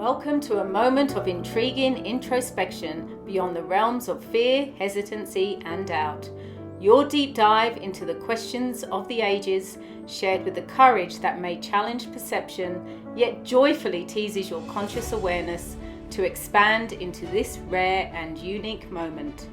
Welcome to a moment of intriguing introspection beyond the realms of fear, hesitancy, and doubt. Your deep dive into the questions of the ages, shared with the courage that may challenge perception, yet joyfully teases your conscious awareness to expand into this rare and unique moment.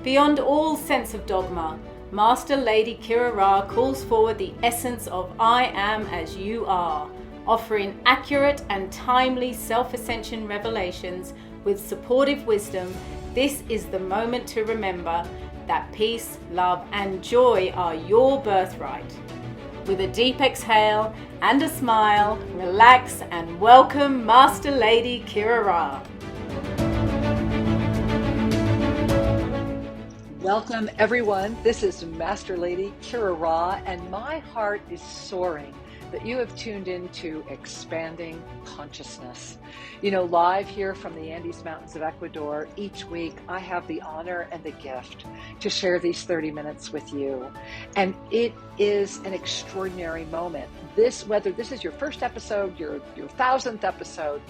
Beyond all sense of dogma, Master Lady Kira Raa calls forward the essence of I am as you are, offering accurate and timely self-ascension revelations with supportive wisdom. This is the moment to remember that peace, love, and joy are your birthright. With a deep exhale and a smile, relax and welcome Master Lady Kira Raa. Welcome everyone. This is Master Lady Kira Raa, and my heart is soaring that you have tuned into Expanding Consciousness. You know, live here from the Andes Mountains of Ecuador, each week I have the honor and the gift to share these 30 minutes with you. And it is an extraordinary moment. Whether this is your first episode, your 1000th episode,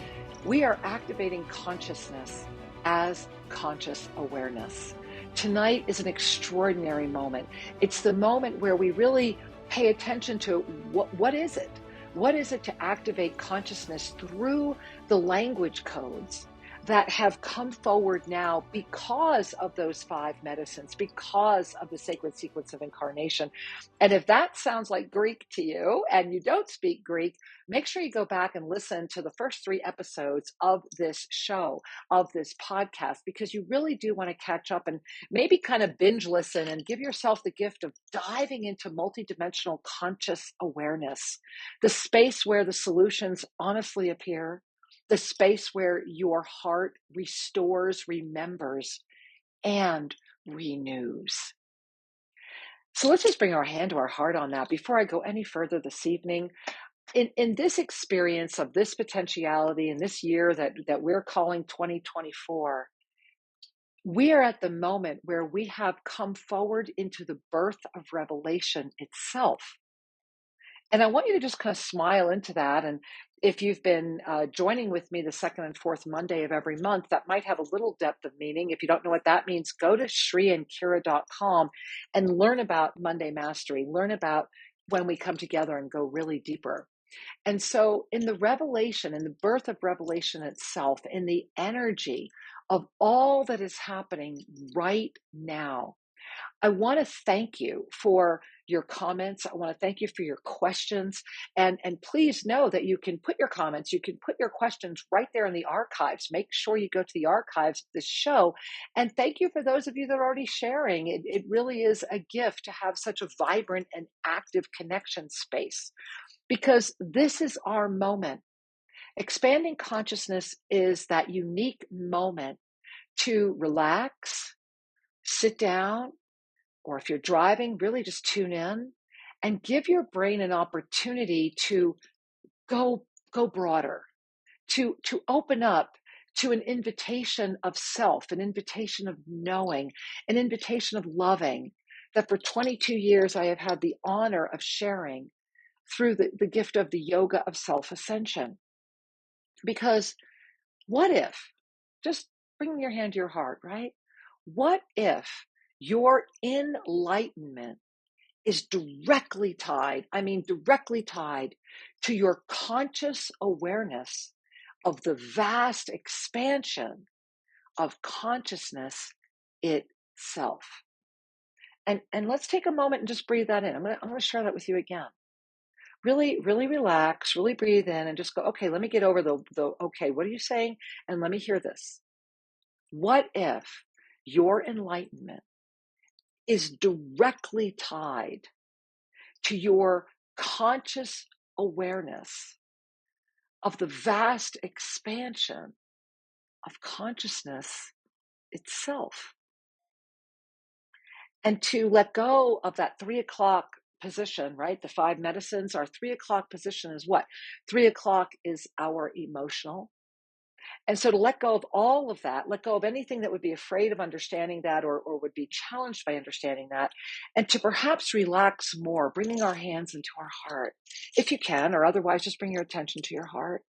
we are activating consciousness as conscious awareness. Tonight is an extraordinary moment. It's the moment where we really pay attention to what is it? What is it to activate consciousness through the language codes that have come forward now because of those 5 medicines, because of the Sacred Sequence of Incarnation. And if that sounds like Greek to you and you don't speak Greek, make sure you go back and listen to the first 3 episodes of this show, of this podcast, because you really do want to catch up and maybe kind of binge listen and give yourself the gift of diving into multidimensional conscious awareness, the space where the solutions honestly appear, the space where your heart restores, remembers, and renews. So let's just bring our hand to our heart on that. Before I go any further this evening, in this experience of this potentiality in this year that we're calling 2024, we are at the moment where we have come forward into the birth of revelation itself. And I want you to just kind of smile into that. And if you've been joining with me the second and fourth Monday of every month, that might have a little depth of meaning. If you don't know what that means, go to shriandkira.com and learn about Monday Mastery, learn about when we come together and go really deeper. And so in the revelation, in the birth of revelation itself, in the energy of all that is happening right now, I want to thank you for your comments. I want to thank you for your questions. And please know that you can put your comments, you can put your questions right there in the archives. Make sure you go to the archives of this show. And thank you for those of you that are already sharing. It really is a gift to have such a vibrant and active connection space, because this is our moment. Expanding consciousness is that unique moment to relax, sit down, or if you're driving, really just tune in and give your brain an opportunity to go broader, to open up to an invitation of self, an invitation of knowing, an invitation of loving that for 22 years I have had the honor of sharing through the gift of the yoga of self-ascension. Because what if, just bring your hand to your heart, right? What if your enlightenment is directly tied to your conscious awareness of the vast expansion of consciousness itself? And let's take a moment and just breathe that in. I'm gonna share that with you again. Really, really relax, really breathe in and just go, okay, let me get over the okay, what are you saying? And let me hear this. What if your enlightenment is directly tied to your conscious awareness of the vast expansion of consciousness itself? And to let go of that 3 o'clock position, right? The 5 medicines, our 3 o'clock position is what? 3 o'clock is our emotional. And so to let go of all of that, let go of anything that would be afraid of understanding that or would be challenged by understanding that, and to perhaps relax more, bringing our hands into our heart, if you can, or otherwise just bring your attention to your heart.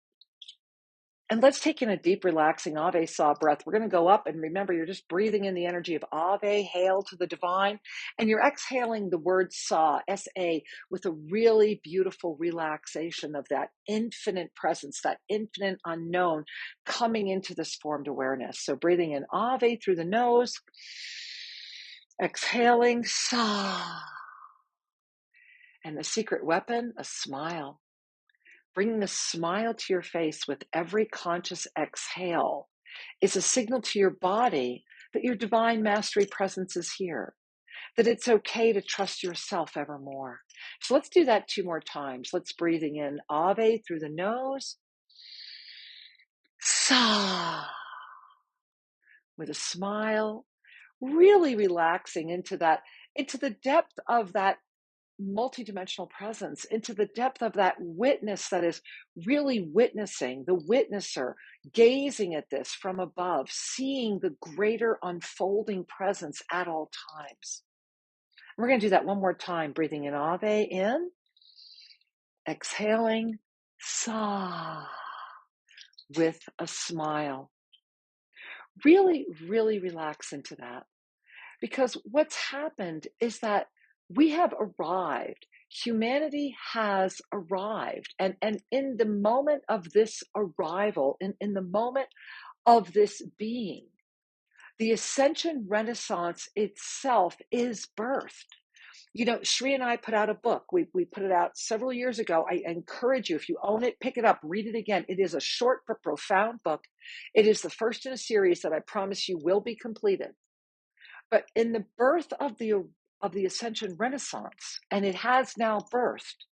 And let's take in a deep, relaxing Ave Sa breath. We're going to go up, and remember, you're just breathing in the energy of Ave, hail to the divine, and you're exhaling the word Sa, S-A, with a really beautiful relaxation of that infinite presence, that infinite unknown coming into this formed awareness. So breathing in Ave through the nose, exhaling Sa, and the secret weapon, a smile. Bringing a smile to your face with every conscious exhale is a signal to your body that your divine mastery presence is here, that it's okay to trust yourself evermore. So let's do that 2 more times. Let's breathing in Ave through the nose, Sa, with a smile, really relaxing into the depth of that multidimensional presence, into the depth of that witness that is really witnessing, the witnesser gazing at this from above, seeing the greater unfolding presence at all times. We're going to do that 1 more time, breathing in Ave in, exhaling Sa, with a smile. Really, really relax into that. Because what's happened is that we have arrived. Humanity has arrived. And in the moment of this arrival, in the moment of this being, the Ascension Renaissance itself is birthed. You know, Shri and I put out a book. We put it out several years ago. I encourage you, if you own it, pick it up, read it again. It is a short but profound book. It is the first in a series that I promise you will be completed. But in the birth of the Ascension Renaissance, and it has now birthed,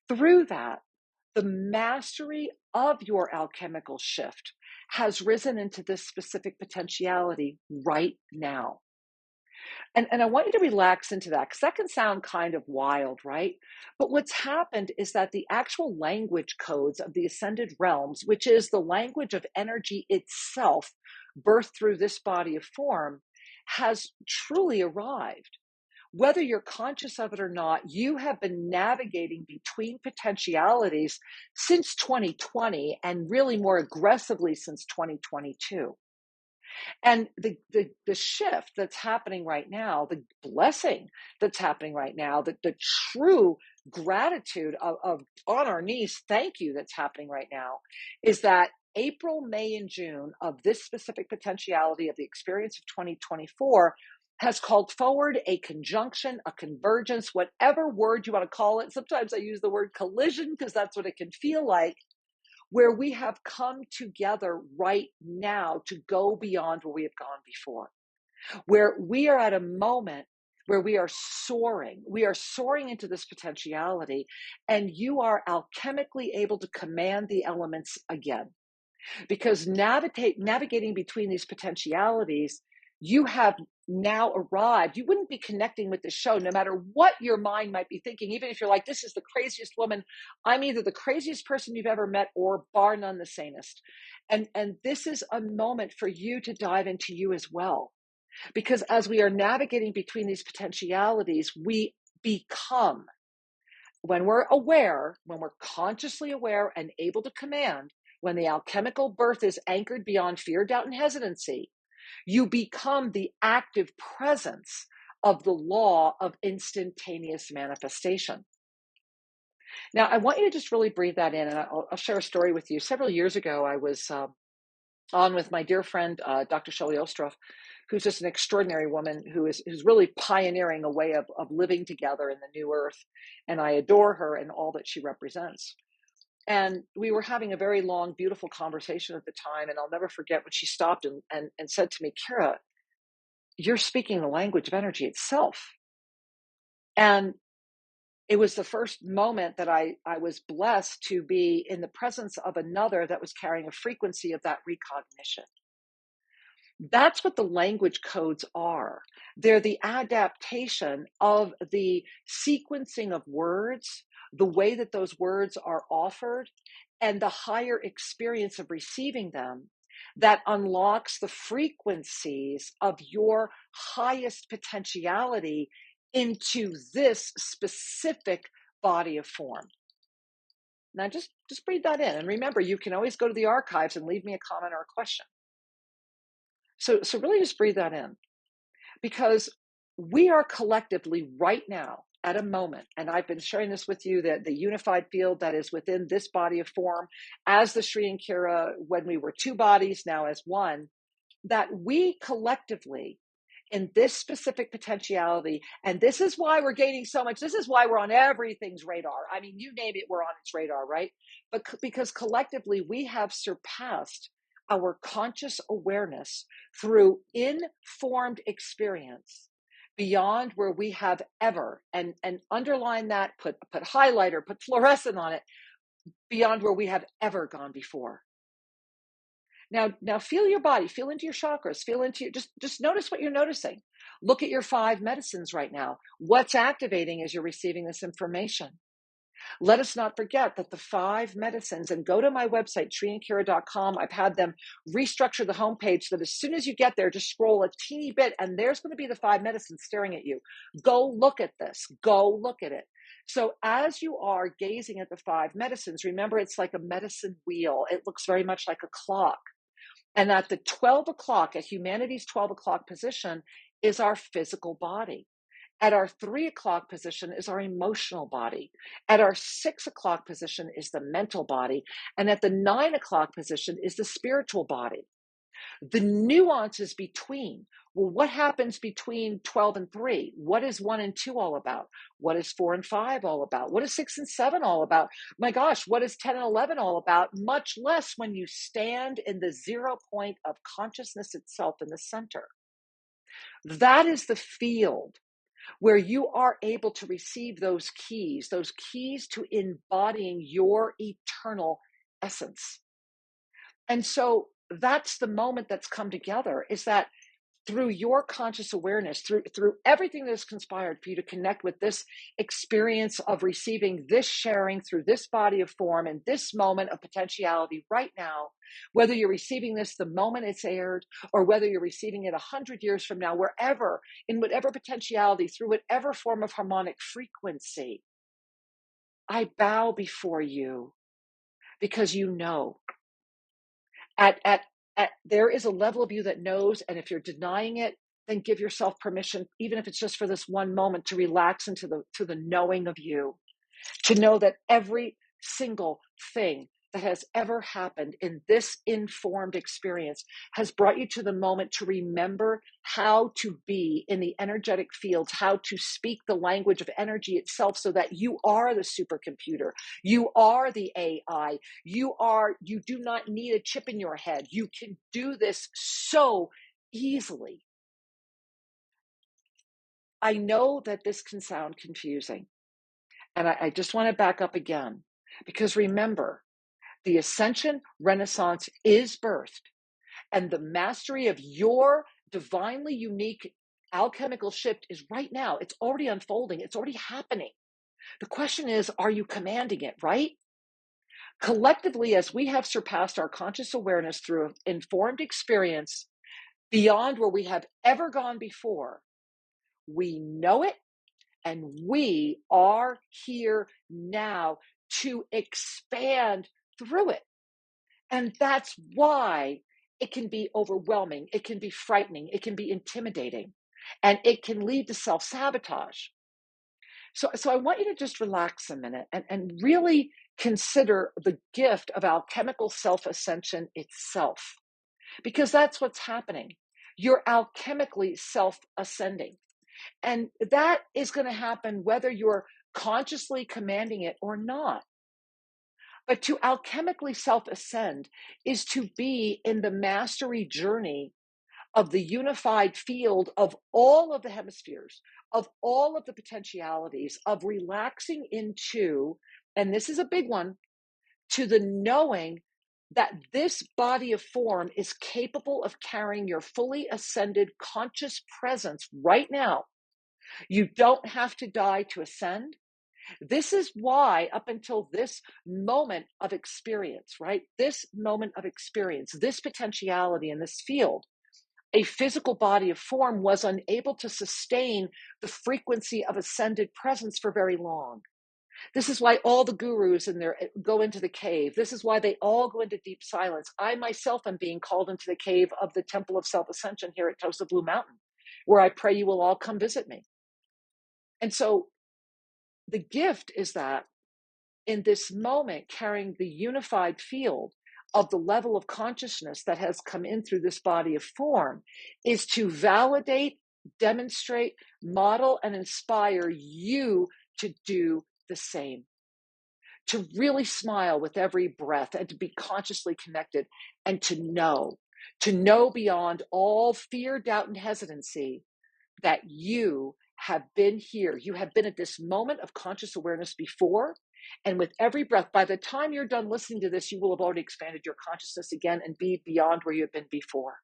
through that, the mastery of your alchemical shift has risen into this specific potentiality right now. And I want you to relax into that, because that can sound kind of wild, right? But what's happened is that the actual language codes of the ascended realms, which is the language of energy itself, birthed through this body of form, has truly arrived. Whether you're conscious of it or not, you have been navigating between potentialities since 2020, and really more aggressively since 2022. And the shift that's happening right now, the blessing that's happening right now, the true gratitude of on our knees, thank you, that's happening right now, is that April, May, and June of this specific potentiality of the experience of 2024 has called forward a conjunction, a convergence, whatever word you want to call it. Sometimes I use the word collision because that's what it can feel like, where we have come together right now to go beyond where we have gone before, where we are at a moment where we are soaring into this potentiality, and you are alchemically able to command the elements again. Because navigating between these potentialities, you have now arrived. You wouldn't be connecting with the show no matter what your mind might be thinking. Even if you're like, this is the craziest woman, I'm either the craziest person you've ever met or bar none the sanest. And this is a moment for you to dive into you as well. Because as we are navigating between these potentialities, we become, when we're aware, when we're consciously aware and able to command, when the alchemical birth is anchored beyond fear, doubt, and hesitancy, you become the active presence of the law of instantaneous manifestation. Now, I want you to just really breathe that in, and I'll share a story with you. Several years ago, I was on with my dear friend, Dr. Shelley Ostroff, who's just an extraordinary woman who's really pioneering a way of living together in the new earth. And I adore her and all that she represents. And we were having a very long, beautiful conversation at the time. And I'll never forget when she stopped and said to me, Kira, you're speaking the language of energy itself. And it was the first moment that I was blessed to be in the presence of another that was carrying a frequency of that recognition. That's what the language codes are. They're the adaptation of the sequencing of words, the way that those words are offered, and the higher experience of receiving them that unlocks the frequencies of your highest potentiality into this specific body of form. Now just breathe that in. And remember, you can always go to the archives and leave me a comment or a question. So really just breathe that in, because we are collectively right now at a moment, and I've been sharing this with you, that the unified field that is within this body of form, as the Sri and Kira, when we were two bodies, now as one, that we collectively in this specific potentiality, and this is why we're gaining so much, this is why we're on everything's radar. I mean, you name it, we're on its radar, right? But because collectively we have surpassed our conscious awareness through informed experience beyond where we have ever, and underline that, put highlighter, put fluorescent on it, beyond where we have ever gone before. Now feel your body, feel into your chakras, feel into your, just notice what you're noticing. Look at your 5 medicines right now. What's activating as you're receiving this information? Let us not forget that the 5 medicines, and go to my website, triandkira.com. I've had them restructure the homepage so that as soon as you get there, just scroll a teeny bit and there's going to be the 5 medicines staring at you. Go look at this. Go look at it. So as you are gazing at the 5 medicines, remember it's like a medicine wheel. It looks very much like a clock. And at the 12 o'clock, at humanity's 12 o'clock position, is our physical body. At our 3 o'clock position is our emotional body. At our 6 o'clock position is the mental body. And at the 9 o'clock position is the spiritual body. The nuances between, well, what happens between 12 and 3? What is 1 and 2 all about? What is 4 and 5 all about? What is 6 and 7 all about? My gosh, what is 10 and 11 all about? Much less when you stand in the 0 point of consciousness itself in the center. That is the field where you are able to receive those keys to embodying your eternal essence. And so that's the moment that's come together, is that through your conscious awareness, through everything that has conspired for you to connect with this experience of receiving this sharing through this body of form and this moment of potentiality right now, whether you're receiving this the moment it's aired, or whether you're receiving it 100 years from now, wherever, in whatever potentiality, through whatever form of harmonic frequency, I bow before you, because you know. There is a level of you that knows, and if you're denying it, then give yourself permission, even if it's just for this one moment, to relax into the knowing of you, to know that every single thing that has ever happened in this informed experience has brought you to the moment to remember how to be in the energetic fields, how to speak the language of energy itself, so that you are the supercomputer. You are the AI. You do not need a chip in your head. You can do this so easily. I know that this can sound confusing, and I just want to back up again, because remember, the ascension renaissance is birthed, and the mastery of your divinely unique alchemical shift is right now. It's already unfolding. It's already happening. The question is, are you commanding it, right? Collectively, as we have surpassed our conscious awareness through informed experience beyond where we have ever gone before, we know it, and we are here now to expand through it. And that's why it can be overwhelming, it can be frightening, it can be intimidating, and it can lead to self-sabotage. So I want you to just relax a minute and really consider the gift of alchemical self-ascension itself, because that's what's happening. You're alchemically self-ascending. And that is going to happen whether you're consciously commanding it or not. But to alchemically self-ascend is to be in the mastery journey of the unified field of all of the hemispheres, of all of the potentialities, of relaxing into, and this is a big one, to the knowing that this body of form is capable of carrying your fully ascended conscious presence right now. You don't have to die to ascend. This is why, up until this moment of experience, right? This moment of experience, this potentiality in this field, a physical body of form was unable to sustain the frequency of ascended presence for very long. This is why all the gurus in there go into the cave. This is why they all go into deep silence. I myself am being called into the cave of the Temple of Self-Ascension here at Tosa Blue Mountain, where I pray you will all come visit me. And so the gift is that in this moment, carrying the unified field of the level of consciousness that has come in through this body of form is to validate, demonstrate, model, and inspire you to do the same. To really smile with every breath and to be consciously connected and to know beyond all fear, doubt, and hesitancy that you have been here. You have been at this moment of conscious awareness before. And with every breath, by the time you're done listening to this, you will have already expanded your consciousness again and be beyond where you have been before.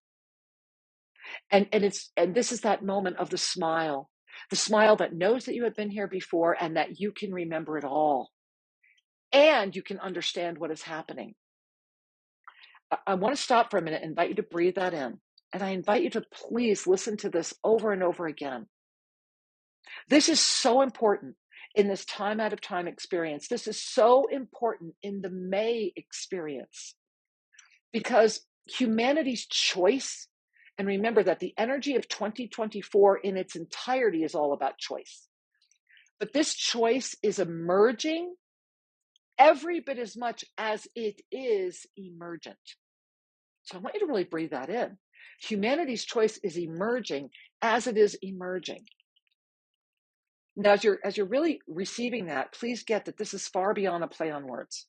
And this is that moment of the smile that knows that you have been here before and that you can remember it all. And you can understand what is happening. I want to stop for a minute and invite you to breathe that in. And I invite you to please listen to this over and over again. This is so important in this time out of time experience. This is so important in the May experience because humanity's choice, and remember that the energy of 2024 in its entirety is all about choice. But this choice is emerging every bit as much as it is emergent. So I want you to really breathe that in. Humanity's choice is emerging as it is emerging. Now, as you're really receiving that, please get that this is far beyond a play on words.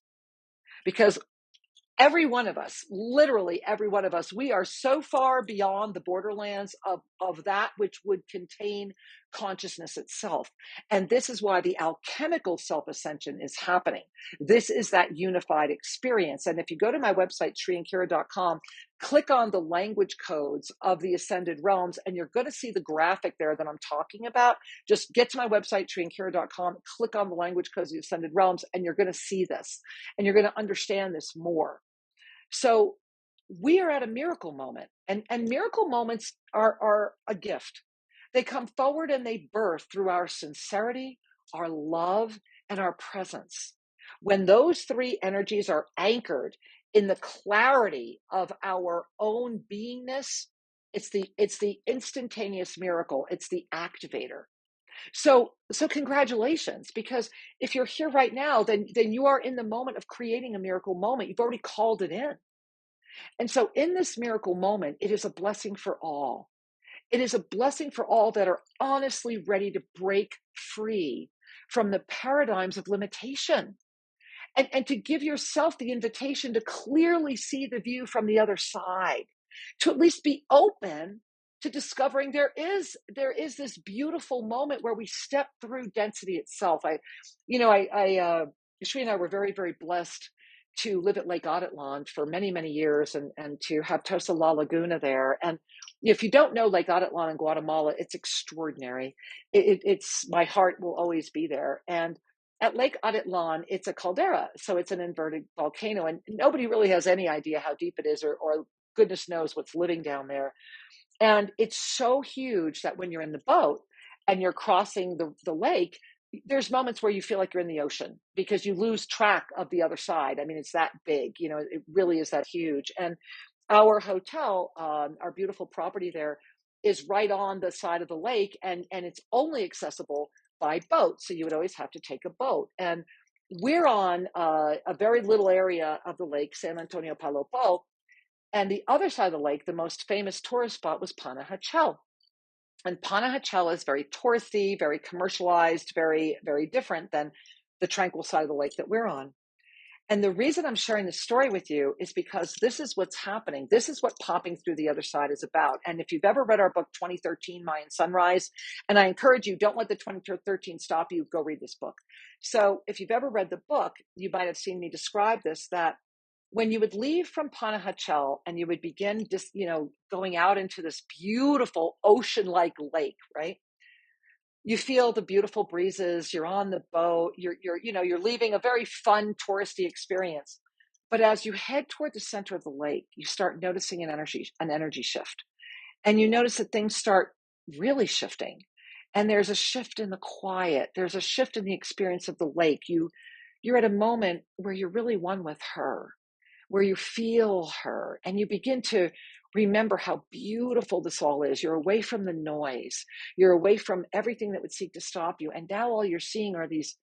Because every one of us, literally every one of us, we are so far beyond the borderlands of that which would contain consciousness itself. And this is why the alchemical self-ascension is happening. This is that unified experience. And if you go to my website, sriandkira.com, click on the language codes of the ascended realms, and you're going to see the graphic there that I'm talking about. Just get to my website, sriandkira.com, click on the language codes of the ascended realms, and you're going to see this. And you're going to understand this more. So we are at a miracle moment, and miracle moments are a gift. They come forward and they birth through our sincerity, our love, and our presence. When those three energies are anchored in the clarity of our own beingness, it's the instantaneous miracle. It's the activator. So congratulations, because if you're here right now, then you are in the moment of creating a miracle moment. You've already called it in. And so in this miracle moment, it is a blessing for all. It is a blessing for all that are honestly ready to break free from the paradigms of limitation and to give yourself the invitation to clearly see the view from the other side, to at least be open to discovering there is this beautiful moment where we step through density itself. Shri and I were very, very blessed to live at Lake Adatlan for many, many years and to have Tosa La Laguna there. And if you don't know Lake Adatlan in Guatemala, it's extraordinary. It's my heart will always be there. And at Lake Adatlan, it's a caldera, so it's an inverted volcano, and nobody really has any idea how deep it is, or goodness knows what's living down there. And it's so huge that when you're in the boat and you're crossing the lake, there's moments where you feel like you're in the ocean because you lose track of the other side. I mean, it's that big, it really is that huge. And our hotel, our beautiful property there, is right on the side of the lake, and it's only accessible by boat. So you would always have to take a boat. And we're on a very little area of the lake, San Antonio Palopo. And the other side of the lake, the most famous tourist spot was Panajachel. And Panajachel is very touristy, very commercialized, very, very different than the tranquil side of the lake that we're on. And the reason I'm sharing this story with you is because this is what's happening. This is what popping through the other side is about. And if you've ever read our book, 2013, Mayan Sunrise, and I encourage you, don't let the 2013 stop you, go read this book. So if you've ever read the book, you might have seen me describe this, that when you would leave from Panajachel and you would begin just, going out into this beautiful ocean-like lake, right? You feel the beautiful breezes, you're on the boat, you're leaving a very fun touristy experience. But as you head toward the center of the lake, you start noticing an energy shift. And you notice that things start really shifting. And there's a shift in the quiet. There's a shift in the experience of the lake. You're at a moment where you're really one with her, where you feel her, and you begin to remember how beautiful this all is. You're away from the noise. You're away from everything that would seek to stop you. And now all you're seeing are these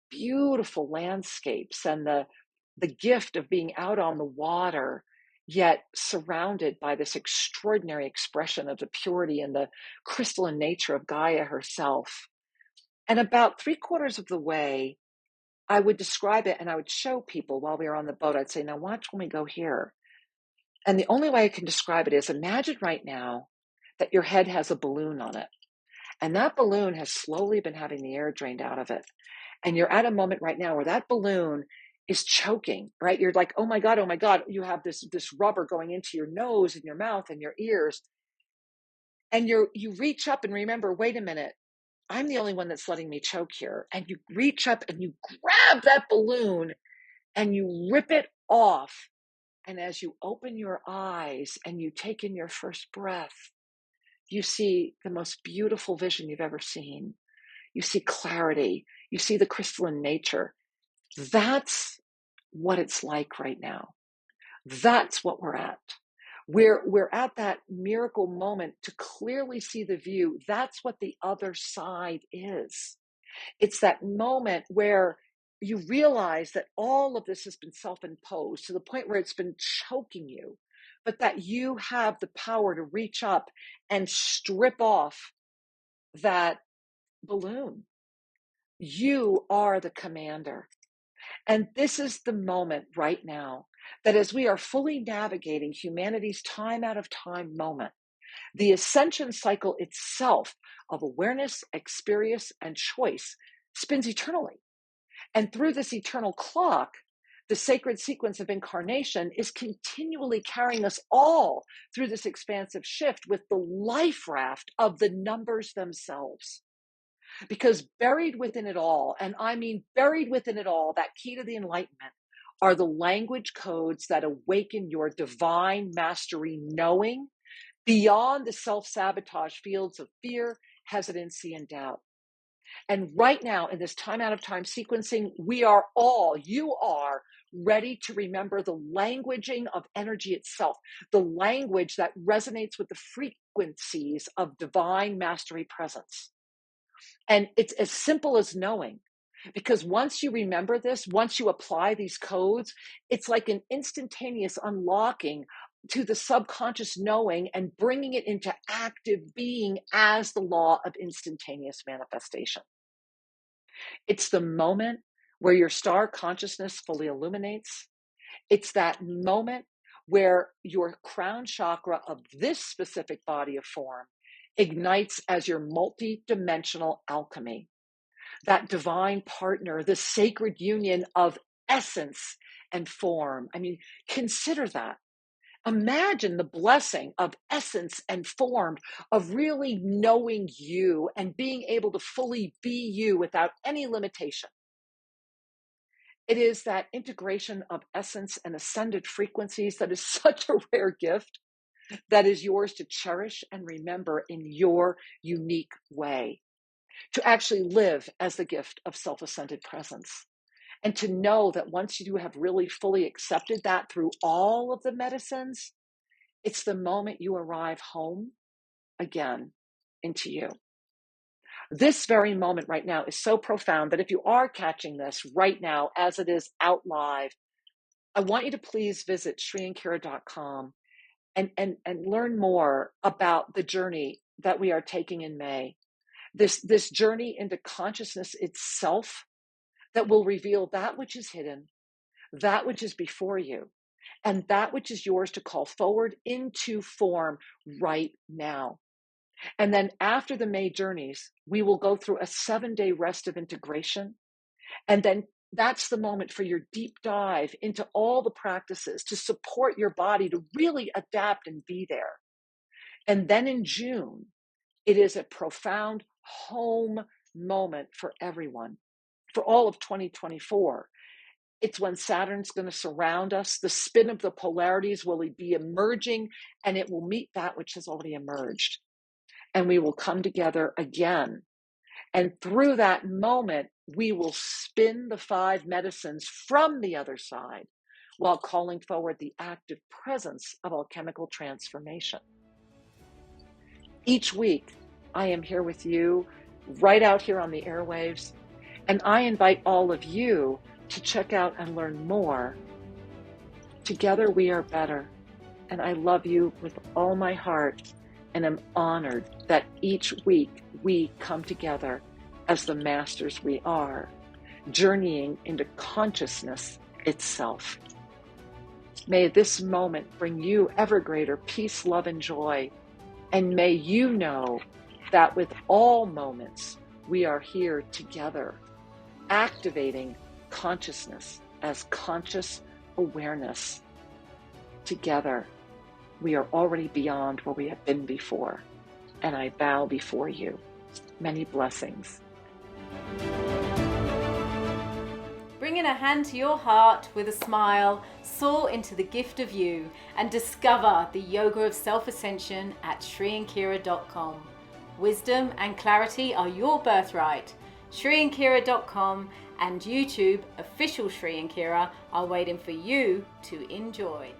beautiful landscapes and the gift of being out on the water, yet surrounded by this extraordinary expression of the purity and the crystalline nature of Gaia herself. And about 3/4 of the way, I would describe it and I would show people while we were on the boat. I'd say, now watch when we go here. And the only way I can describe it is imagine right now that your head has a balloon on it. And that balloon has slowly been having the air drained out of it. And you're at a moment right now where that balloon is choking, right? You're like, oh my God, you have this rubber going into your nose and your mouth and your ears. And you reach up and remember, wait a minute, I'm the only one that's letting me choke here. And you reach up and you grab that balloon and you rip it off. And as you open your eyes and you take in your first breath, you see the most beautiful vision you've ever seen. You see clarity. You see the crystalline nature. That's what it's like right now. That's what we're at. We're at that miracle moment to clearly see the view. That's what the other side is. It's that moment where you realize that all of this has been self-imposed to the point where it's been choking you, but that you have the power to reach up and strip off that balloon. You are the commander. And this is the moment right now that as we are fully navigating humanity's time out of time moment, the ascension cycle itself of awareness, experience, and choice spins eternally. And through this eternal clock, the sacred sequence of incarnation is continually carrying us all through this expansive shift with the life raft of the numbers themselves. Because buried within it all, and I mean buried within it all, that key to the enlightenment are the language codes that awaken your divine mastery knowing beyond the self-sabotage fields of fear, hesitancy, and doubt. And right now, in this time out of time sequencing, you are ready to remember the languaging of energy itself, the language that resonates with the frequencies of divine mastery presence. And it's as simple as knowing, because once you remember this, once you apply these codes, it's like an instantaneous unlocking to the subconscious knowing and bringing it into active being as the law of instantaneous manifestation. It's the moment where your star consciousness fully illuminates. It's that moment where your crown chakra of this specific body of form ignites as your multi-dimensional alchemy. That divine partner, the sacred union of essence and form. I mean, consider that. Imagine the blessing of essence and form, of really knowing you and being able to fully be you without any limitation. It is that integration of essence and ascended frequencies that is such a rare gift that is yours to cherish and remember in your unique way. To actually live as the gift of self-ascended presence. And to know that once you have really fully accepted that through all of the medicines, it's the moment you arrive home again into you. This very moment right now is so profound that if you are catching this right now as it is out live, I want you to please visit shriandkira.com and learn more about the journey that we are taking in May. This journey into consciousness itself that will reveal that which is hidden, that which is before you, and that which is yours to call forward into form right now. And then after the May journeys, we will go through a 7-day rest of integration. And then that's the moment for your deep dive into all the practices to support your body to really adapt and be there. And then in June, it is a profound home moment for everyone, for all of 2024. It's when Saturn's going to surround us. The spin of the polarities will be emerging, and it will meet that which has already emerged. And we will come together again And through that moment, we will spin the 5 medicines from the other side while calling forward the active presence of alchemical transformation. Each week, I am here with you, right out here on the airwaves, and I invite all of you to check out and learn more. Together we are better, and I love you with all my heart, and am honored that each week we come together as the masters we are, journeying into consciousness itself. May this moment bring you ever greater peace, love, and joy. And may you know that with all moments, we are here together, activating consciousness as conscious awareness. Together, we are already beyond where we have been before. And I bow before you. Many blessings. Bringing a hand to your heart with a smile, soar into the gift of you and discover the yoga of self-ascension at shriandkira.com. Wisdom and clarity are your birthright. shriandkira.com and YouTube official Shri and Kira are waiting for you to enjoy.